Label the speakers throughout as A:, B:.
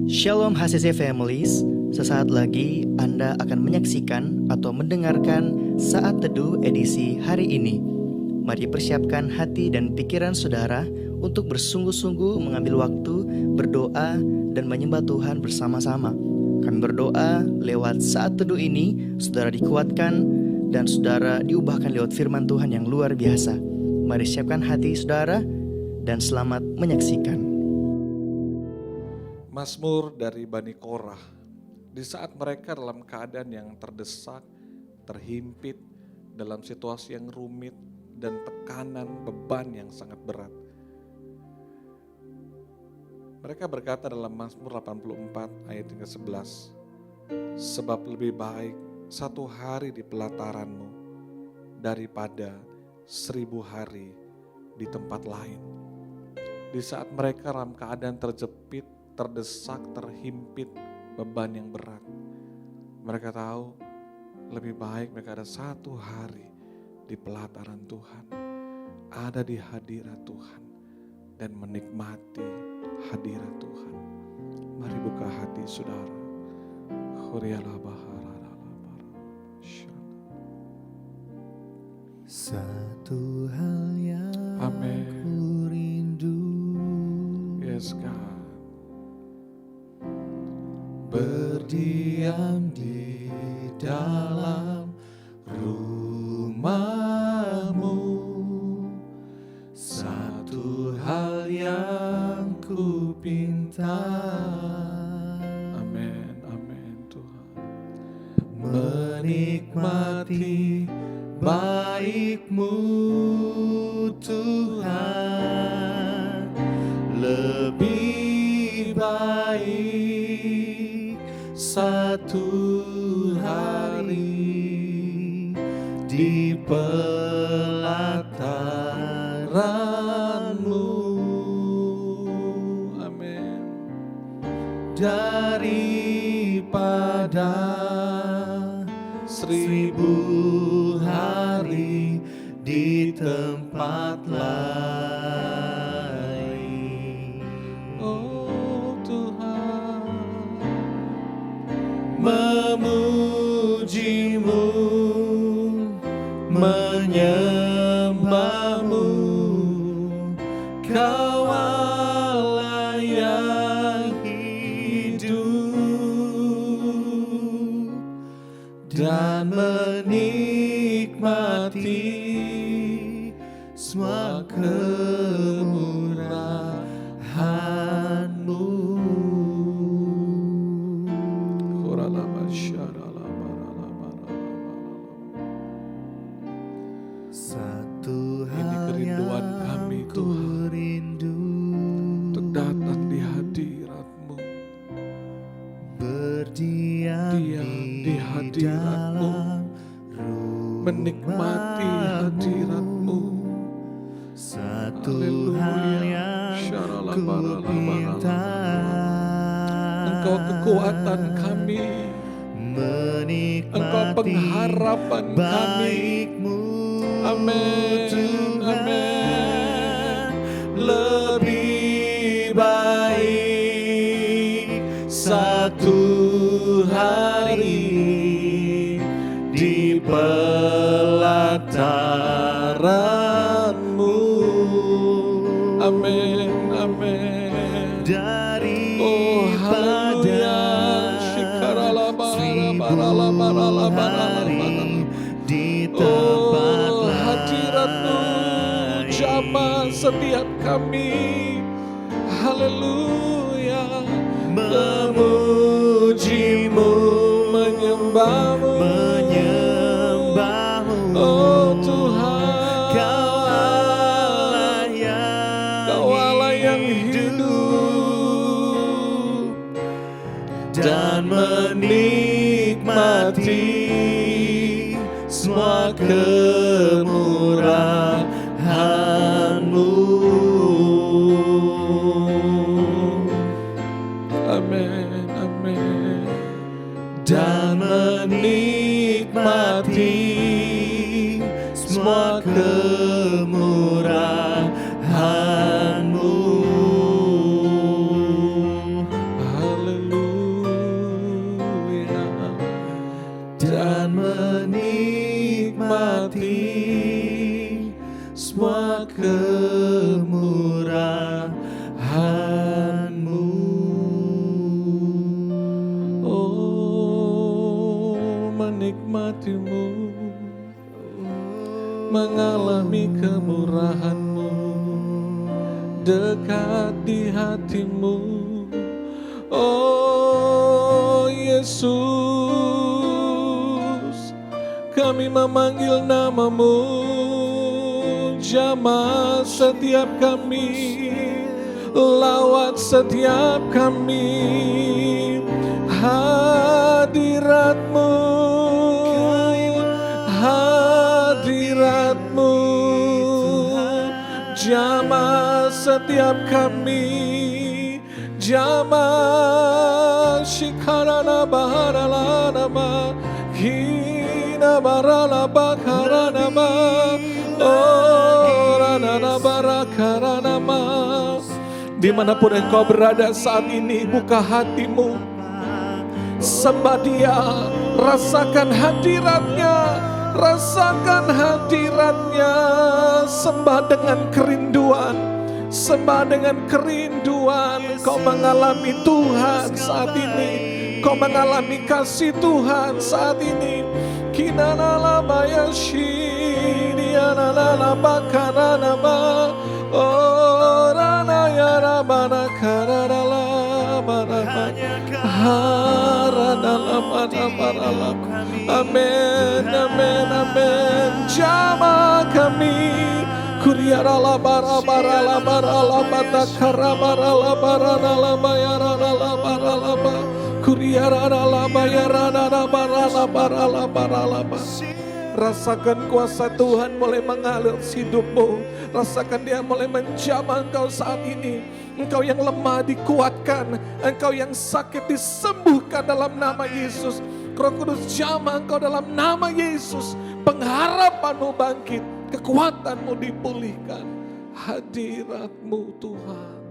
A: Shalom HCC Families, sesaat lagi Anda akan menyaksikan atau mendengarkan Saat Teduh edisi hari ini. Mari persiapkan hati dan pikiran saudara untuk bersungguh-sungguh mengambil waktu berdoa dan menyembah Tuhan bersama-sama. Kami berdoa lewat Saat Teduh ini, saudara dikuatkan dan saudara diubahkan lewat firman Tuhan yang luar biasa. Mari siapkan hati saudara dan selamat menyaksikan.
B: Mazmur dari Bani Korah. Di saat mereka dalam keadaan yang terdesak, terhimpit, dalam situasi yang rumit dan tekanan beban yang sangat berat. Mereka berkata dalam Mazmur 84 ayat yang ke-11, sebab lebih baik satu hari di pelataranmu daripada 1000 hari di tempat lain. Di saat mereka dalam keadaan terjepit, terdesak, terhimpit, beban yang berat. Mereka tahu lebih baik mereka ada satu hari di pelataran Tuhan, ada di hadirat Tuhan dan menikmati hadirat Tuhan. Mari buka hati saudara.
C: Satu hal yang
B: Amen.
C: ku rindu,
B: Yes God.
C: berdiam di dalam rumah-Mu. Satu hal yang ku pinta,
B: Amin, amin Tuhan.
C: menikmati baik-Mu Tuhan, lebih baik satu hari di pelataran-Mu,
B: Amin.
C: daripada 1000 hari di tempat lain.
B: Oh Tuhan,
C: Memuji-Mu, menyembah-Mu, Kau Allah yang hidup, dan menikmati semua kemurahan-Mu. Satu
B: Ini
C: hal
B: kerinduan
C: yang
B: kami,
C: ku
B: Tuhan,
C: rindu,
B: untuk datang di hadirat-Mu,
C: berdiam
B: di
C: di
B: hadirat-Mu,
C: dalam
B: menikmati hadirat-Mu.
C: Satu
B: Haleluya.
C: hal yang ku pinta,
B: Engkau kekuatan kami, Engkau
C: menikmati
B: pengharapan kami.
C: baik-Mu
B: Amin,
C: Tuhan,
B: amin.
C: lebih baik satu hari di pelataran-Mu,
B: Amin, amin. Oh haleluya.
C: daripada 1000 hari di tempat
B: Oh hadirat-Mu
C: lain.
B: jamah setiap kami. Haleluya.
C: Memuji-Mu,
B: Menyembah-Mu.
C: menyembah-Mu,
B: Oh Tuhan,
C: Kau Allah yang
B: hidup
C: dan menikmati semua kemurahan-Mu.
B: Amin, amin.
C: Dan menikmati semua kemurahan-Mu.
B: Haleluya. mengalami kemurahan-Mu, dekat di hati-Mu. Oh Yesus, kami memanggil nama-Mu, jamah setiap kami, lawat setiap kami, hadirat-Mu, hadirat-Mu, jamah setiap kami, jamah shikarana baharala hina barala bakarana oh ranana barakarana. Dimanapun engkau berada saat ini, buka hatimu, sembah Dia, rasakan hadiratnya, rasakan hadiratnya, sembah dengan kerinduan, sembah dengan kerinduan. Kau mengalami Tuhan saat ini, kau mengalami kasih Tuhan saat ini. Kinana bayashini anana bakarana ba oh rana ya rabana karala barama harana barala. Amin, amin, amin. Jama kami kuriarala barala barala batakara barala barala bayarala barala ba kuriarala bayarala barala barala barala ba. Rasakan kuasa Tuhan mulai mengalir hidupmu. Rasakan Dia mulai menjamah engkau saat ini. Engkau yang lemah dikuatkan, engkau yang sakit disembuhkan dalam nama Yesus. Roh Kudus jamah engkau dalam nama Yesus. Pengharapanmu bangkit, kekuatanmu dipulihkan. Hadirat-Mu Tuhan,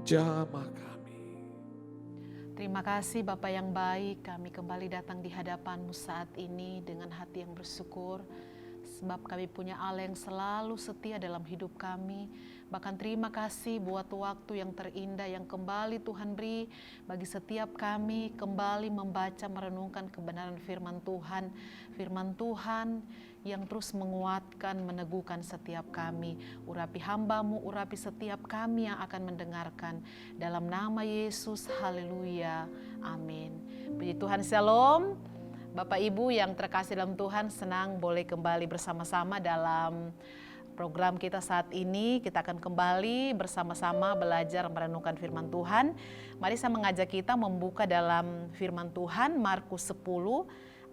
B: jamah kami.
D: Terima kasih Bapa yang baik, kami kembali datang di hadapan-Mu saat ini dengan hati yang bersyukur. Sebab kami punya Allah yang selalu setia dalam hidup kami. Bahkan terima kasih buat waktu yang terindah yang kembali Tuhan beri bagi setiap kami kembali membaca merenungkan kebenaran firman Tuhan. Firman Tuhan yang terus menguatkan, meneguhkan setiap kami. Urapi hamba-Mu, urapi setiap kami yang akan mendengarkan. Dalam nama Yesus, haleluya, amin. Puji Tuhan, shalom. Bapak Ibu yang terkasih dalam Tuhan, senang boleh kembali bersama-sama dalam program kita saat ini. Kita akan kembali bersama-sama belajar merenungkan firman Tuhan. Mari saya mengajak kita membuka dalam firman Tuhan Markus 10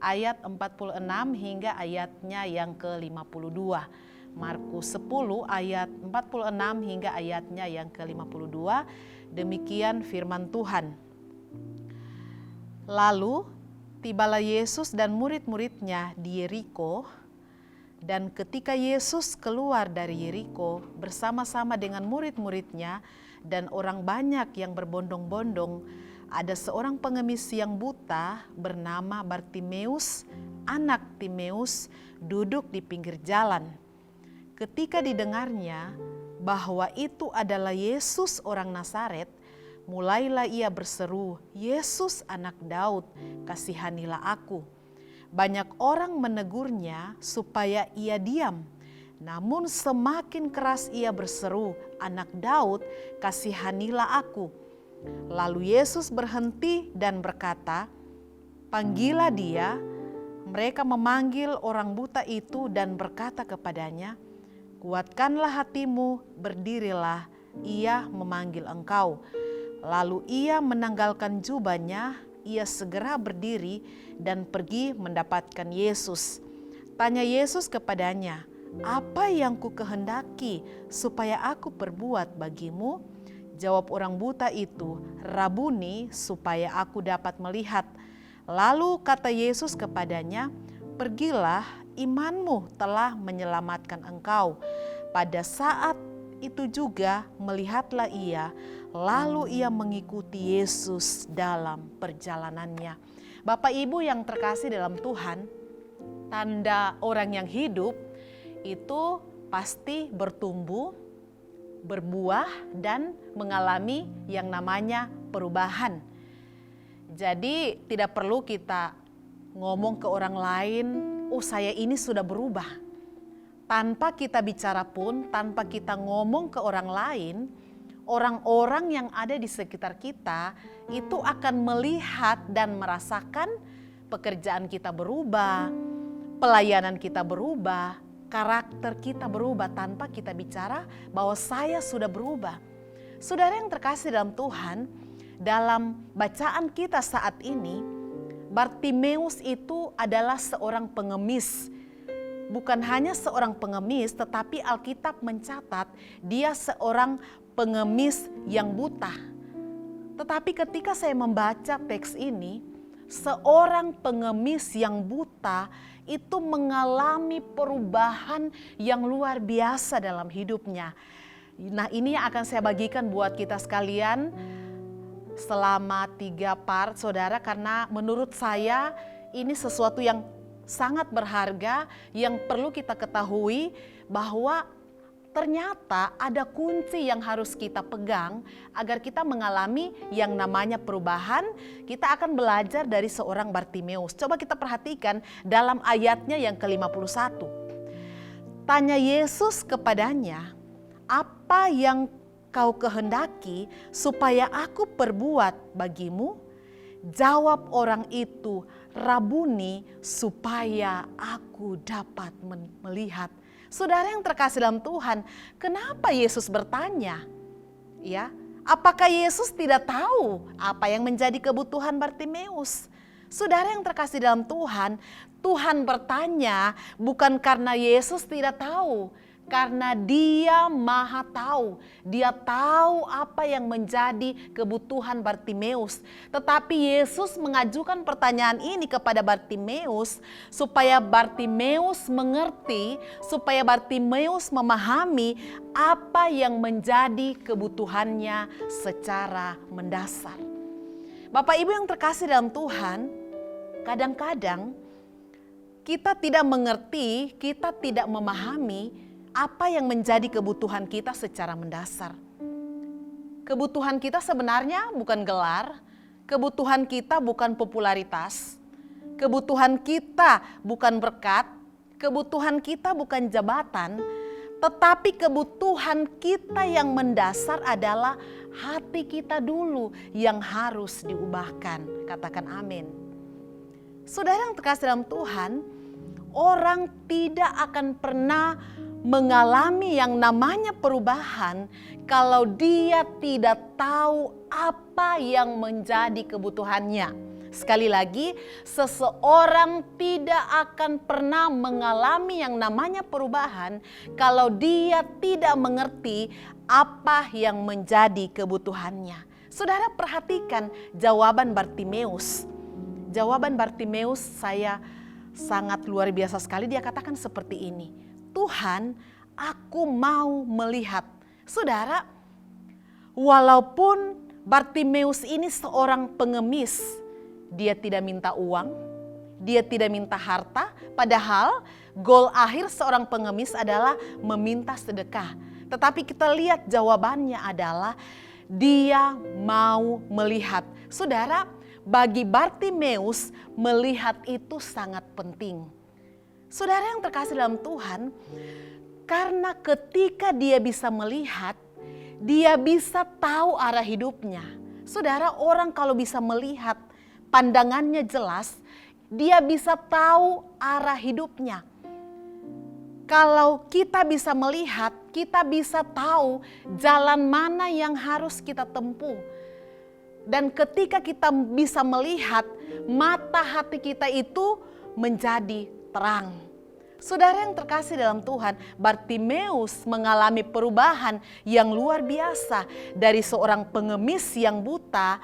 D: ayat 46 hingga ayatnya yang ke-52. Markus 10 ayat 46 hingga ayatnya yang ke-52. Demikian firman Tuhan. Lalu tibalah Yesus dan murid-muridnya di Yeriko, dan ketika Yesus keluar dari Yeriko bersama-sama dengan murid-muridnya dan orang banyak yang berbondong-bondong, ada seorang pengemis yang buta bernama Bartimeus, anak Timeus, duduk di pinggir jalan. Ketika didengarnya bahwa itu adalah Yesus orang Nazaret, mulailah ia berseru, "Yesus anak Daud, kasihanilah aku." Banyak orang menegurnya supaya ia diam. Namun semakin keras ia berseru, "Anak Daud, kasihanilah aku." Lalu Yesus berhenti dan berkata, "Panggillah dia." Mereka memanggil orang buta itu dan berkata kepadanya, "Kuatkanlah hatimu, berdirilah, ia memanggil engkau." Lalu ia menanggalkan jubahnya, ia segera berdiri dan pergi mendapatkan Yesus. Tanya Yesus kepadanya, "Apa yang ku kehendaki supaya aku perbuat bagimu?" Jawab orang buta itu, "Rabuni, supaya aku dapat melihat." Lalu kata Yesus kepadanya, "Pergilah, imanmu telah menyelamatkan engkau." Pada saat itu juga melihatlah ia, lalu ia mengikuti Yesus dalam perjalanannya. Bapak Ibu yang terkasih dalam Tuhan, tanda orang yang hidup itu pasti bertumbuh, berbuah, dan mengalami yang namanya perubahan. Jadi tidak perlu kita ngomong ke orang lain, "Oh, saya ini sudah berubah." tanpa kita bicara pun, tanpa kita ngomong ke orang lain, orang-orang yang ada di sekitar kita itu akan melihat dan merasakan pekerjaan kita berubah, pelayanan kita berubah, karakter kita berubah tanpa kita bicara bahwa saya sudah berubah. Saudara yang terkasih dalam Tuhan, dalam bacaan kita saat ini, Bartimeus itu adalah seorang pengemis. Bukan hanya seorang pengemis, tetapi Alkitab mencatat dia seorang pengemis yang buta. Tetapi ketika saya membaca teks ini, seorang pengemis yang buta itu mengalami perubahan yang luar biasa dalam hidupnya. Nah, ini yang akan saya bagikan buat kita sekalian selama 3 part, saudara, karena menurut saya ini sesuatu yang sangat berharga yang perlu kita ketahui bahwa ternyata ada kunci yang harus kita pegang agar kita mengalami yang namanya perubahan. Kita akan belajar dari seorang Bartimeus. Coba kita perhatikan dalam ayatnya yang ke-51. Tanya Yesus kepadanya, "Apa yang kau kehendaki supaya aku perbuat bagimu?" Jawab orang itu, "Rabuni, supaya aku dapat melihat." Saudara yang terkasih dalam Tuhan, kenapa Yesus bertanya? Ya, apakah Yesus tidak tahu apa yang menjadi kebutuhan Bartimeus? Saudara yang terkasih dalam Tuhan, Tuhan bertanya bukan karena Yesus tidak tahu, karena Dia Maha Tahu. Dia tahu apa yang menjadi kebutuhan Bartimeus. Tetapi Yesus mengajukan pertanyaan ini kepada Bartimeus supaya Bartimeus mengerti, supaya Bartimeus memahami apa yang menjadi kebutuhannya secara mendasar. Bapak Ibu yang terkasih dalam Tuhan, kadang-kadang kita tidak mengerti, kita tidak memahami apa yang menjadi kebutuhan kita secara mendasar. Kebutuhan kita sebenarnya bukan gelar, kebutuhan kita bukan popularitas, kebutuhan kita bukan berkat, kebutuhan kita bukan jabatan, tetapi kebutuhan kita yang mendasar adalah hati kita dulu yang harus diubahkan. Katakan amin. Saudara yang terkasih dalam Tuhan, orang tidak akan pernah mengalami yang namanya perubahan kalau dia tidak tahu apa yang menjadi kebutuhannya. Sekali lagi, seseorang tidak akan pernah mengalami yang namanya perubahan kalau dia tidak mengerti apa yang menjadi kebutuhannya. Saudara perhatikan jawaban Bartimeus. Jawaban Bartimeus saya sangat luar biasa sekali. Dia katakan seperti ini, "Tuhan, aku mau melihat." Saudara, walaupun Bartimeus ini seorang pengemis, dia tidak minta uang, dia tidak minta harta, padahal goal akhir seorang pengemis adalah meminta sedekah. Tetapi kita lihat jawabannya adalah dia mau melihat. Saudara, bagi Bartimeus melihat itu sangat penting. Saudara yang terkasih dalam Tuhan, karena ketika dia bisa melihat, dia bisa tahu arah hidupnya. Saudara, orang kalau bisa melihat, pandangannya jelas, dia bisa tahu arah hidupnya. Kalau kita bisa melihat, kita bisa tahu jalan mana yang harus kita tempuh. Dan ketika kita bisa melihat, mata hati kita itu menjadi terang. Saudara yang terkasih dalam Tuhan, Bartimeus mengalami perubahan yang luar biasa dari seorang pengemis yang buta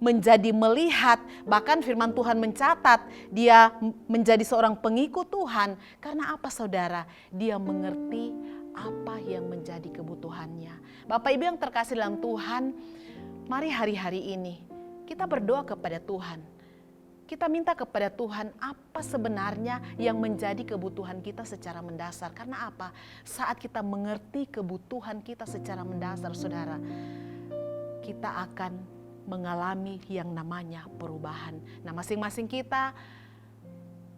D: menjadi melihat. Bahkan firman Tuhan mencatat dia menjadi seorang pengikut Tuhan. Karena apa saudara? Dia mengerti apa yang menjadi kebutuhannya. Bapak Ibu yang terkasih dalam Tuhan, mari hari-hari ini kita berdoa kepada Tuhan. Kita minta kepada Tuhan apa sebenarnya yang menjadi kebutuhan kita secara mendasar. Karena apa? Saat kita mengerti kebutuhan kita secara mendasar, saudara, kita akan mengalami yang namanya perubahan. Nah, masing-masing kita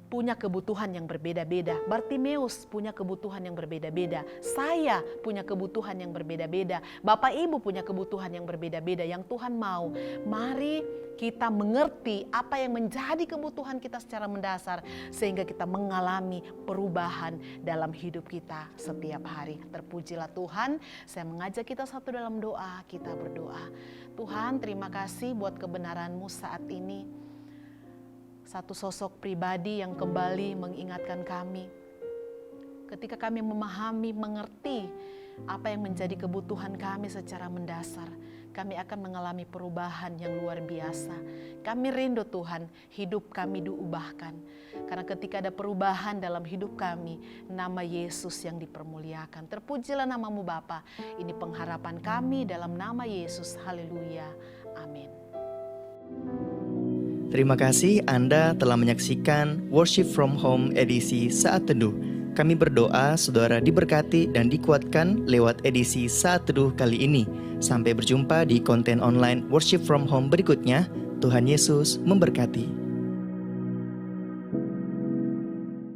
D: punya kebutuhan yang berbeda-beda. Bartimeus punya kebutuhan yang berbeda-beda. Saya punya kebutuhan yang berbeda-beda. Bapak Ibu punya kebutuhan yang berbeda-beda. Yang Tuhan mau, mari kita mengerti apa yang menjadi kebutuhan kita secara mendasar, sehingga kita mengalami perubahan dalam hidup kita setiap hari. Terpujilah Tuhan. Saya mengajak kita satu dalam doa. Kita berdoa. Tuhan, terima kasih buat kebenaran-Mu saat ini. Satu sosok pribadi yang kembali mengingatkan kami. Ketika kami memahami, mengerti apa yang menjadi kebutuhan kami secara mendasar, kami akan mengalami perubahan yang luar biasa. Kami rindu Tuhan, hidup kami diubahkan. Karena ketika ada perubahan dalam hidup kami, nama Yesus yang dipermuliakan. Terpujilah nama-Mu Bapa. Ini pengharapan kami dalam nama Yesus. Haleluya. Amin.
A: Terima kasih Anda telah menyaksikan Worship from Home edisi Saat Teduh. Kami berdoa saudara diberkati dan dikuatkan lewat edisi Saat Teduh kali ini. Sampai berjumpa di konten online Worship from Home berikutnya. Tuhan Yesus memberkati.